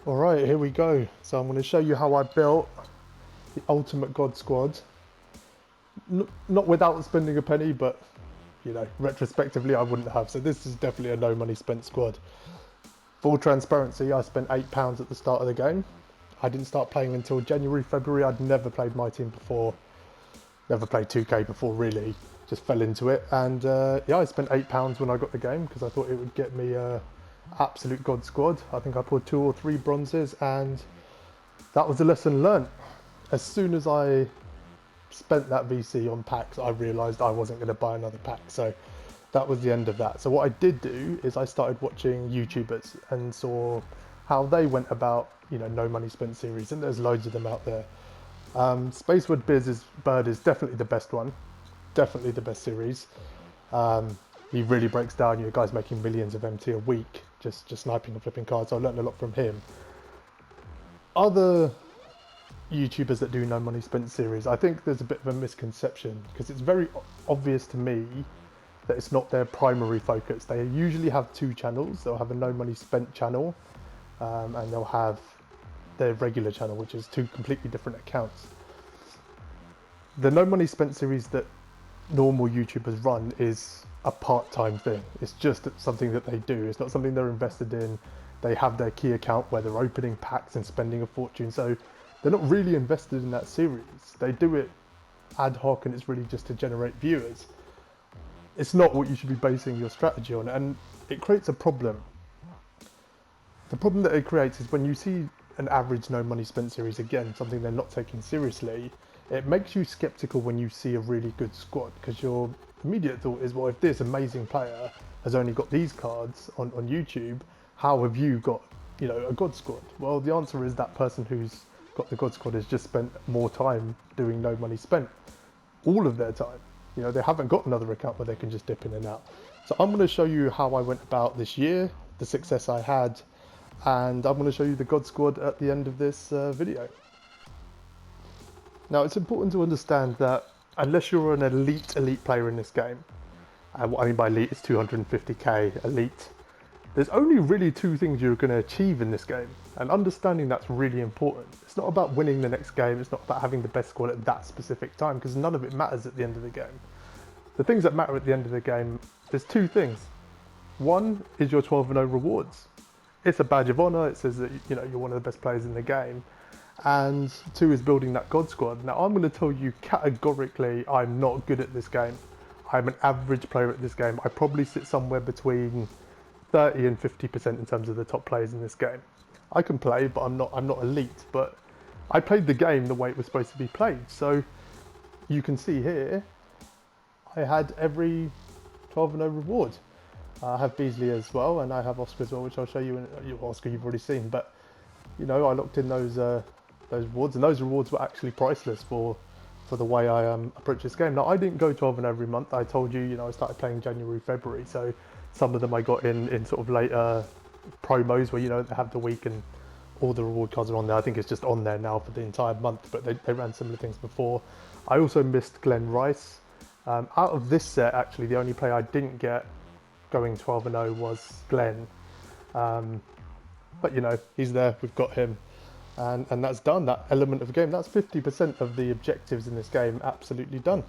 Alright, here we go. So I'm going to show you how I built the Ultimate God Squad. Not without spending a penny, but, you know, retrospectively I wouldn't have. So this is definitely a no money spent squad. Full transparency, I spent £8 at the start of the game. I didn't start playing until January, February. I'd never played MyTeam before. Never played 2K before, really. Just fell into it. And yeah, I spent £8 when I got the game because I thought it would get me absolute God squad. I think I pulled 2 or 3 bronzes, and that was a lesson learnt. As soon as I spent that VC on packs, I realised I wasn't going to buy another pack. So that was the end of that. So what I did do is I started watching YouTubers and saw how they went about, you know, no money spent series, and there's loads of them out there. Spacewood Bird is definitely the best one, definitely the best series. He really breaks down, you guys making millions of MT a week, just sniping and flipping cards. So I learned a lot from him. Other YouTubers that do no money spent series, I think there's a bit of a misconception because it's very obvious to me that it's not their primary focus. They usually have 2 channels. They'll have a no money spent channel, and they'll have their regular channel, which is 2 completely different accounts. The no money spent series that normal YouTubers run is a part-time thing. It's just something that they do. It's not something they're invested in. They have their key account where they're opening packs and spending a fortune. So they're not really invested in that series. They do it ad hoc, and it's really just to generate viewers. It's not what you should be basing your strategy on, and it creates a problem. The problem that it creates is when you see an average no money spent series, again, something they're not taking seriously, it makes you skeptical when you see a really good squad, because your immediate thought is, well, if this amazing player has only got these cards on YouTube, how have you got, you know, a God squad? Well, the answer is that person who's got the God squad has just spent more time doing no money spent, all of their time. You know, they haven't got another account where they can just dip in and out. So I'm going to show you how I went about this year, the success I had, and I'm going to show you the God squad at the end of this video. Now, it's important to understand that unless you're an elite player in this game, and what I mean by elite is 250k elite, there's only really 2 things you're going to achieve in this game, and understanding that's really important. It's not about winning the next game, it's not about having the best squad at that specific time, because none of it matters at the end of the game. The things that matter at the end of the game, there's 2 things. One is your 12-0 rewards. It's a badge of honor. It says that, you know, you're one of the best players in the game. And 2 is building that God squad. Now, I'm going to tell you categorically, I'm not good at this game. I'm an average player at this game. I probably sit somewhere between 30 and 50% in terms of the top players in this game. I can play, but I'm not elite. But I played the game the way it was supposed to be played. So you can see here, I had every 12-0 reward. I have Beasley as well, and I have Oscar as well, which I'll show you. Oscar, you've already seen, but you know, I locked in those rewards, and those rewards were actually priceless for the way I approach this game. Now, I didn't go 12-0 every month. I told you, you know, I started playing January, February, so some of them I got in sort of later promos where, you know, they have the week and all the reward cards are on there. I think it's just on there now for the entire month, but they ran similar things before. I also missed Glenn Rice. Out of this set, actually, the only player I didn't get going 12-0 was Glenn. But, you know, he's there, we've got him. And that's done, that element of the game. That's 50% of the objectives in this game absolutely done.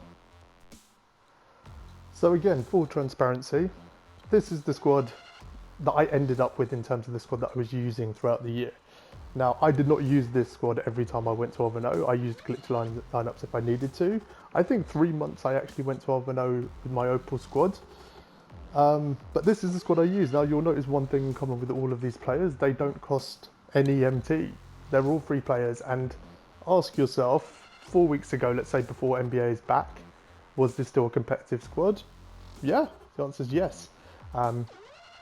So again, full transparency, this is the squad that I ended up with in terms of the squad that I was using throughout the year. Now, I did not use this squad every time I went 12-0. I used glitch lineups if I needed to. I think 3 months I actually went 12-0 with my Opal squad. But this is the squad I use. Now, you'll notice one thing in common with all of these players: they don't cost any MT. They're all free players. And ask yourself, 4 weeks ago, let's say before NBA is back, was this still a competitive squad? Yeah, the answer is yes.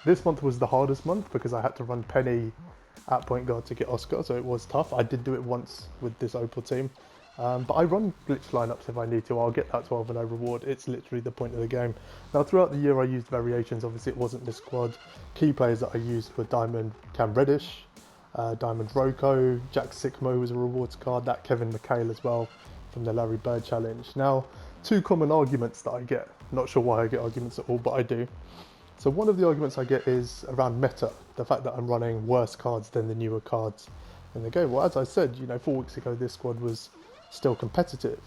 This month was the hardest month because I had to run Penny at point guard to get Oscar, so it was tough. I did do it once with this Opal team. But I run glitch lineups if I need to. I'll get that 12-0 reward. It's literally the point of the game. Now, throughout the year, I used variations. Obviously, it wasn't this squad. Key players that I used were Diamond Cam Reddish, Diamond Roko, Jack Sikmo was a rewards card, that Kevin McHale as well from the Larry Bird challenge. Now, 2 common arguments that I get. Not sure why I get arguments at all, but I do. So one of the arguments I get is around meta, the fact that I'm running worse cards than the newer cards in the game. Well, as I said, 4 weeks ago, this squad was still competitive.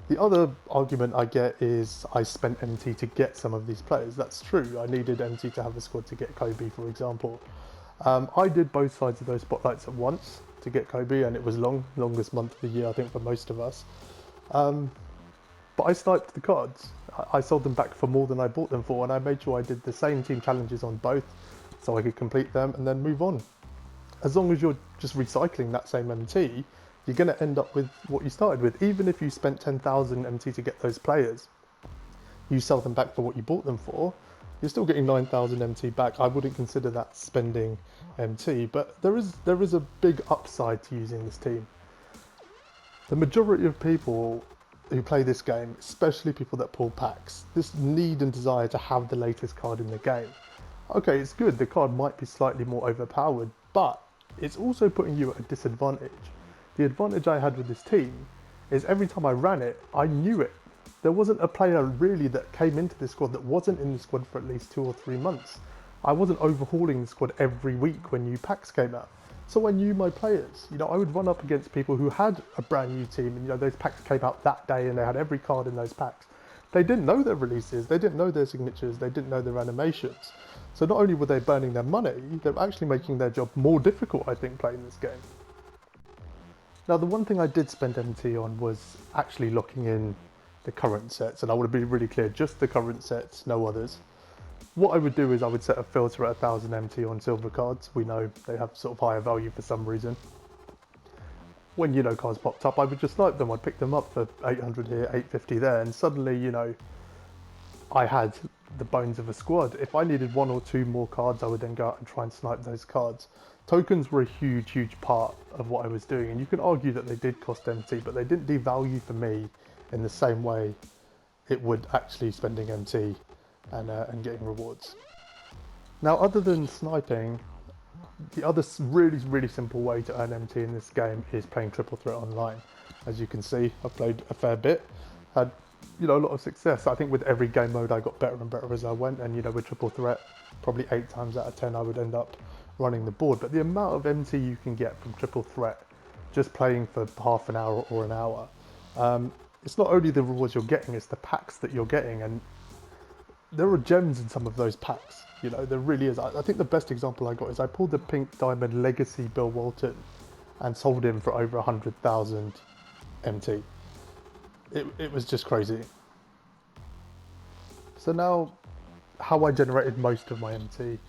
The other argument I get is I spent MT to get some of these players. That's true. I needed MT to have a squad to get Kobe, for example. I did both sides of those spotlights at once to get Kobe, and it was longest month of the year, I think, for most of us. But I sniped the cards. I sold them back for more than I bought them for, and I made sure I did the same team challenges on both so I could complete them and then move on. As long as you're just recycling that same MT, you're going to end up with what you started with. Even if you spent 10,000 MT to get those players, you sell them back for what you bought them for, you're still getting 9,000 MT back. I wouldn't consider that spending MT, but there is a big upside to using this team. The majority of people who play this game, especially people that pull packs, this need and desire to have the latest card in the game. Okay, it's good, the card might be slightly more overpowered, but it's also putting you at a disadvantage. The advantage I had with this team is every time I ran it, I knew it. There wasn't a player really that came into this squad that wasn't in the squad for at least 2 or 3 months. I wasn't overhauling the squad every week when new packs came out. So I knew my players. I would run up against people who had a brand new team, and those packs came out that day and they had every card in those packs. They didn't know their releases, they didn't know their signatures, they didn't know their animations. So not only were they burning their money, they were actually making their job more difficult, I think, playing this game. Now, the one thing I did spend MT on was actually locking in the current sets, and I want to be really clear, just the current sets, no others. What I would do is I would set a filter at 1000 MT on silver cards. We know they have sort of higher value for some reason. When cards popped up, I would just snipe them. I'd pick them up for 800 here, 850 there, and suddenly I had the bones of a squad. If I needed 1 or 2 more cards, I would then go out and try and snipe those cards. Tokens were a huge part of what I was doing, and you can argue that they did cost MT, but they didn't devalue for me in the same way it would actually spending MT and getting rewards. Now, other than sniping, the other really simple way to earn MT in this game is playing triple threat online. As you can see, I've played a fair bit, had a lot of success. I think with every game mode I got better and better as I went, and with triple threat, probably 8 times out of 10 I would end up running the board. But the amount of MT you can get from triple threat just playing for half an hour or an hour, it's not only the rewards you're getting, it's the packs that you're getting, and there are gems in some of those packs. There really is. I think the best example I got is I pulled the Pink Diamond Legacy Bill Walton and sold him for over 100,000 MT. It was just crazy. So now, how I generated most of my MT,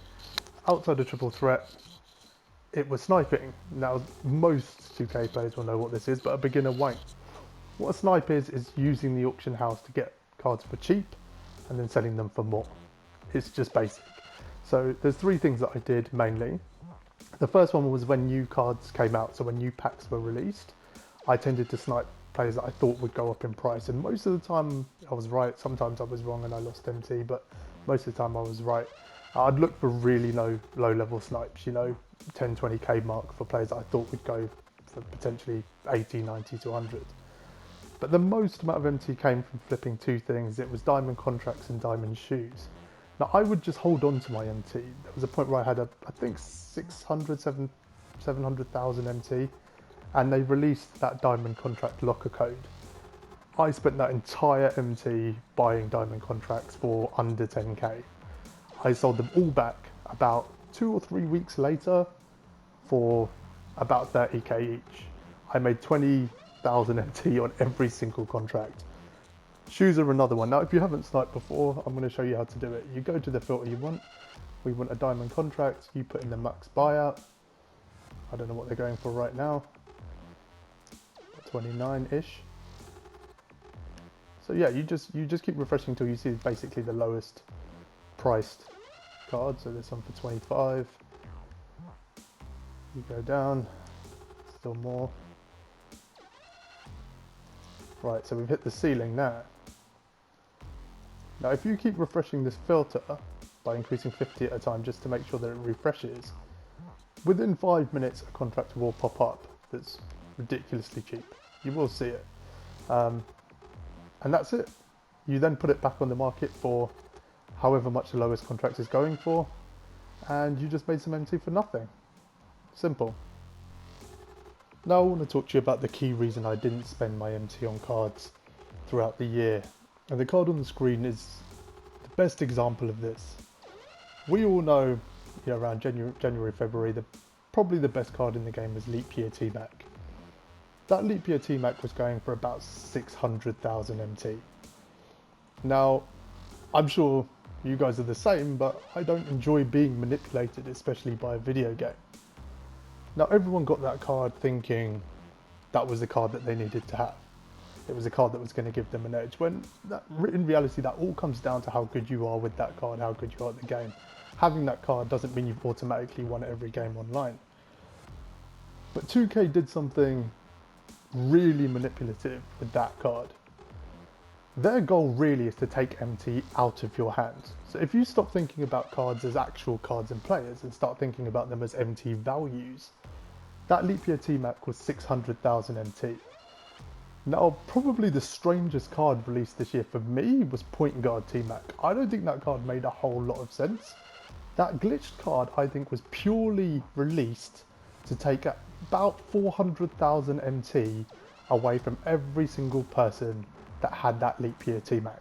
outside of triple threat, it was sniping. Now, most 2K players will know what this is, but a beginner won't. What a snipe is using the auction house to get cards for cheap and then selling them for more. It's just basic. So there's 3 things that I did mainly. The first one was when new cards came out, so when new packs were released, I tended to snipe players that I thought would go up in price, and most of the time I was right. Sometimes I was wrong and I lost MT, but most of the time I was right. I'd look for really low level snipes, 10, 20k mark for players that I thought would go for potentially 80, 90 to 100. But the most amount of MT came from flipping 2 things. It was diamond contracts and diamond shoes. Now, I would just hold on to my MT. There was a point where I had, I think 700,000 MT, and they released that diamond contract locker code. I spent that entire MT buying diamond contracts for under 10k. I sold them all back about 2 or 3 weeks later for about 30k each. I made 20,000 MT on every single contract. Shoes are another one. Now, if you haven't sniped before, I'm going to show you how to do it. You go to the filter you want. We want a diamond contract. You put in the max buyout. I don't know what they're going for right now. 29-ish. So yeah, you just keep refreshing until you see basically the lowest priced card. So this one for 25. You go down. Still more. Right, so we've hit the ceiling now. Now, if you keep refreshing this filter by increasing 50 at a time just to make sure that it refreshes, within 5 minutes a contract will pop up that's ridiculously cheap. You will see it. And that's it. You then put it back on the market for however much the lowest contract is going for, and you just made some MT for nothing. Simple. Now I want to talk to you about the key reason I didn't spend my MT on cards throughout the year. And the card on the screen is the best example of this. We all know, around January, February, probably the best card in the game was Leap Year T-Mac. That Leap Year T-Mac was going for about 600,000 MT. Now, I'm sure you guys are the same, but I don't enjoy being manipulated, especially by a video game. Now, everyone got that card thinking that was the card that they needed to have. It was a card that was going to give them an edge, when in reality that all comes down to how good you are with that card, how good you are at the game. Having that card doesn't mean you've automatically won every game online. But 2K did something really manipulative with that card. Their goal really is to take MT out of your hands. So if you stop thinking about cards as actual cards and players and start thinking about them as MT values, that Leap Year T-Mac was 600,000 MT. Now, probably the strangest card released this year for me was Point Guard T-Mac. I don't think that card made a whole lot of sense. That glitched card, I think, was purely released to take about 400,000 MT away from every single person that had that Leap Year T-Mac.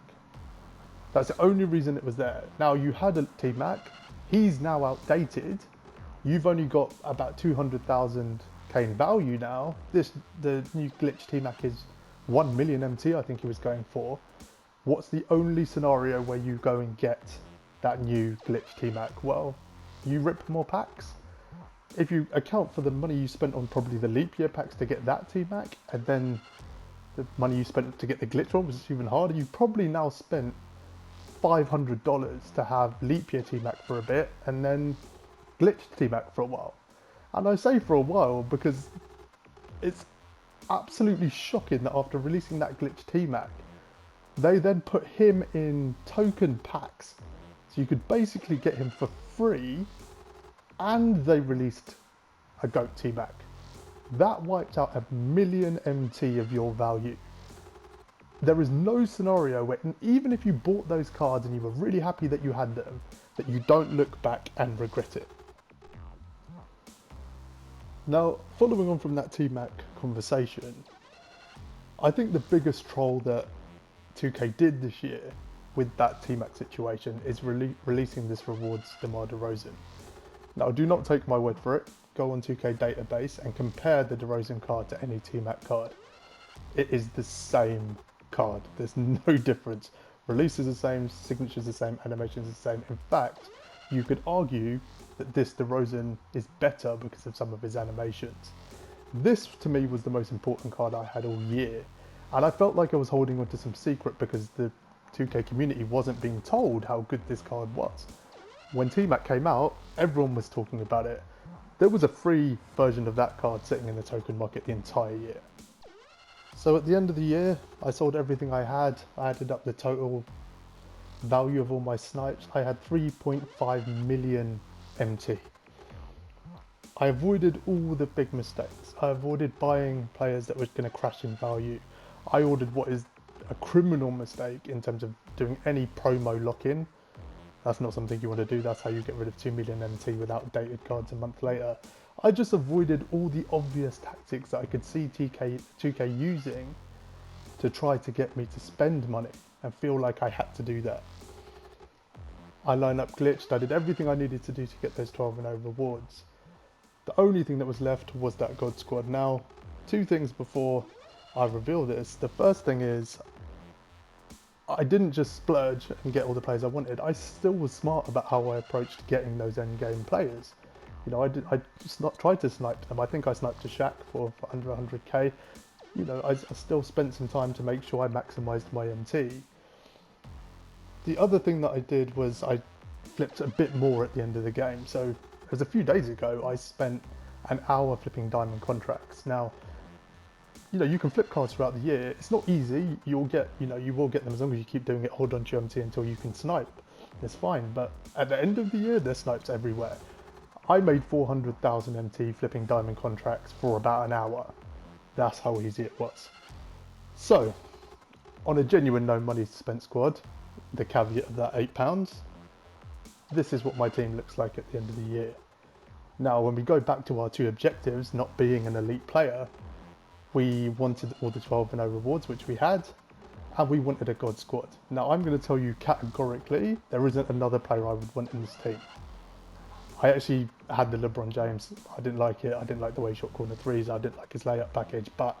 That's the only reason it was there. Now, you had a T-Mac, he's now outdated. You've only got about 200,000 K in value now. The new glitch T-Mac is 1 million MT, I think he was going for. What's the only scenario where you go and get that new glitch T-Mac? Well, you rip more packs. If you account for the money you spent on probably the Leap Year packs to get that T-Mac, and then the money you spent to get the glitch one, which is even harder, you probably now spent $500 to have Leap Year T-Mac for a bit, and then glitched T-Mac for a while. And I say for a while because it's absolutely shocking that after releasing that glitch T-Mac, they then put him in token packs. So you could basically get him for free, and they released a GOAT T-Mac. That wiped out 1 million MT of your value. There is no scenario where, even if you bought those cards and you were really happy that you had them, that you don't look back and regret it. Now, following on from that T-Mac conversation, I think the biggest troll that 2K did this year with that T-Mac situation is releasing this rewards DeMar DeRozan. Now, do not take my word for it. Go on 2K database and compare the DeRozan card to any T-Mac card. It is the same card. There's no difference. Release is the same, signature's the same, animation's the same. In fact, you could argue that this DeRozan is better because of some of his animations. This, to me, was the most important card I had all year. And I felt like I was holding on to some secret because the 2K community wasn't being told how good this card was. When T-Mac came out, everyone was talking about it. There was a free version of that card sitting in the token market the entire year. So at the end of the year, I sold everything I had. I added up the total value of all my snipes. I had 3.5 million MT. I avoided all the big mistakes. I avoided buying players that were going to crash in value. I ordered what is a criminal mistake in terms of doing any promo lock-in. That's not something you want to do. That's how you get rid of 2 million MT without dated cards a month later. I just avoided all the obvious tactics that I could see 2K using to try to get me to spend money and feel like I had to do that. I line up glitched. I did everything I needed to do to get those 12 and 0 rewards. The only thing that was left was that God Squad. Now, two things before I reveal this. The first thing is, I didn't just splurge and get all the players I wanted. I still was smart about how I approached getting those end game players. You know, I just not tried to snipe them. I think I sniped a Shaq for under 100k. You know, I still spent some time to make sure I maximised my MT. The other thing that I did was I flipped a bit more at the end of the game. So it was a few days ago, I spent an hour flipping diamond contracts. Now, you know, you can flip cards throughout the year. It's not easy. You'll get, you know, you will get them as long as you keep doing it. Hold on to your MT until you can snipe. It's fine. But at the end of the year, there's snipes everywhere. I made 400,000 MT flipping diamond contracts for about an hour. That's how easy it was. So, on a genuine no money spent squad, the caveat of that £8, this is what my team looks like at the end of the year. Now, when we go back to our two objectives, not being an elite player, we wanted all the 12 and 0 rewards, which we had, and we wanted a God squad. Now, I'm going to tell you categorically, there isn't another player I would want in this team. I actually had the LeBron James. I didn't like it. I didn't like the way he shot corner threes. I didn't like his layup package, but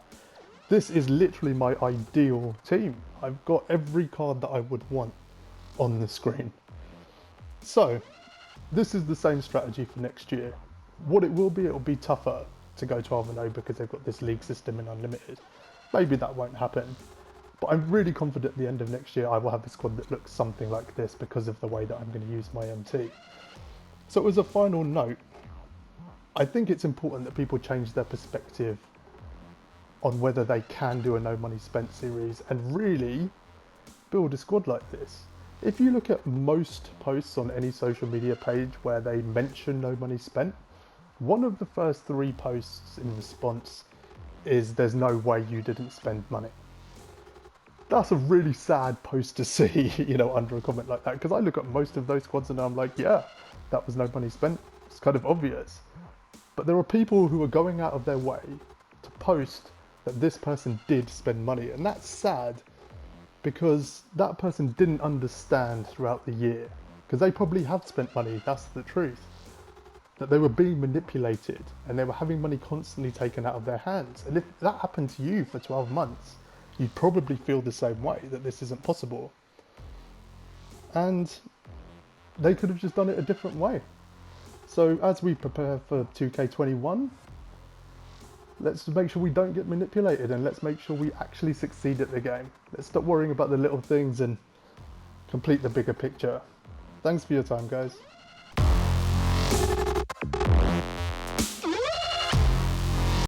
this is literally my ideal team. I've got every card that I would want on the screen. So, this is the same strategy for next year. What it will be tougher to go 12 and 0 because they've got this league system in Unlimited. Maybe that won't happen. But I'm really confident at the end of next year I will have a squad that looks something like this because of the way that I'm going to use my MT. So as a final note, I think it's important that people change their perspective on whether they can do a no money spent series and really build a squad like this. If you look at most posts on any social media page where they mention no money spent, one of the first 3 posts in response is there's no way you didn't spend money. That's a really sad post to see, you know, under a comment like that, because I look at most of those squads and I'm like, yeah, that was no money spent. It's kind of obvious. But there are people who are going out of their way to post that this person did spend money, and that's sad because that person didn't understand throughout the year, because they probably have spent money, that's the truth, that they were being manipulated and they were having money constantly taken out of their hands. And if that happened to you for 12 months, you'd probably feel the same way, that this isn't possible. And they could have just done it a different way. So as we prepare for 2K21, let's make sure we don't get manipulated, and let's make sure we actually succeed at the game. Let's stop worrying about the little things and complete the bigger picture. Thanks for your time, guys.